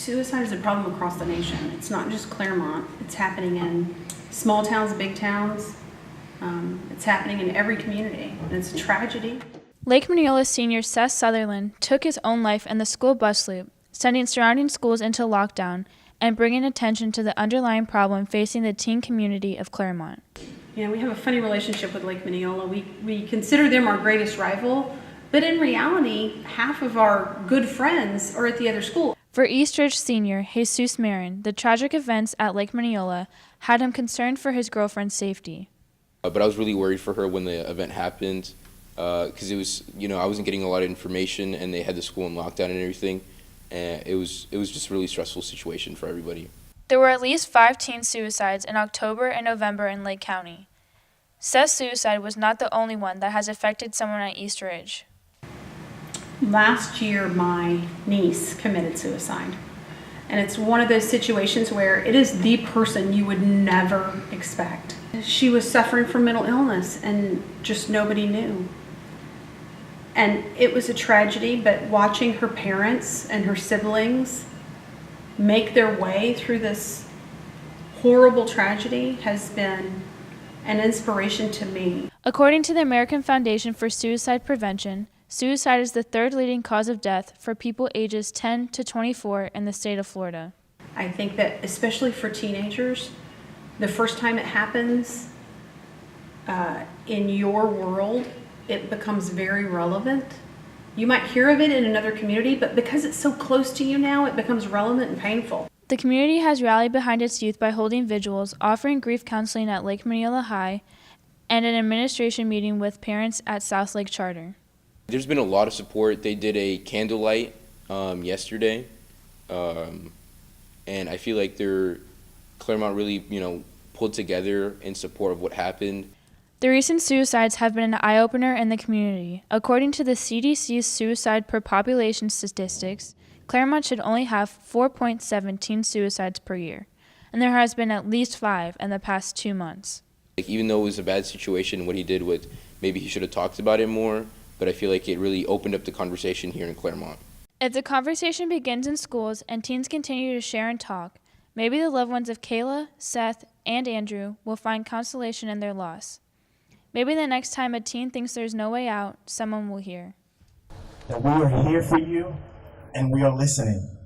Suicide is a problem across the nation. It's not just Claremont. It's happening in small towns, big towns. It's happening in every community, and it's a tragedy. Lake Mineola senior Seth Sutherland took his own life in the school bus loop, sending surrounding schools into lockdown and bringing attention to the underlying problem facing the teen community of Claremont. You know, we have a funny relationship with Lake Mineola. We consider them our greatest rival, but in reality, half of our good friends are at the other school. For Eastridge senior Jesus Marin, the tragic events at Lake Mineola had him concerned for his girlfriend's safety. But I was really worried for her when the event happened, because it was, I wasn't getting a lot of information, and they had the school in lockdown and everything, and it was just a really stressful situation for everybody. There were at least 5 teen suicides in October and November in Lake County. Seth's suicide was not the only one that has affected someone at Eastridge. Last year, my niece committed suicide. And it's one of those situations where it is the person you would never expect. She was suffering from mental illness and just nobody knew. And it was a tragedy, but watching her parents and her siblings make their way through this horrible tragedy has been an inspiration to me. According to the American Foundation for Suicide Prevention, suicide is the 3rd leading cause of death for people ages 10 to 24 in the state of Florida. I think that especially for teenagers, the first time it happens in your world, it becomes very relevant. You might hear of it in another community, but because it's so close to you now, it becomes relevant and painful. The community has rallied behind its youth by holding vigils, offering grief counseling at Lake Mineola High, and an administration meeting with parents at South Lake Charter. There's been a lot of support. They did a candlelight yesterday, and I feel like Claremont really, pulled together in support of what happened. The recent suicides have been an eye-opener in the community. According to the CDC's suicide per population statistics, Claremont should only have 4.7 teen suicides per year, and there has been at least 5 in the past 2 months. Even though it was a bad situation, what he did was maybe he should have talked about it more, but I feel like it really opened up the conversation here in Claremont. If the conversation begins in schools and teens continue to share and talk, maybe the loved ones of Kayla, Seth, and Andrew will find consolation in their loss. Maybe the next time a teen thinks there's no way out, someone will hear. That we are here for you and we are listening.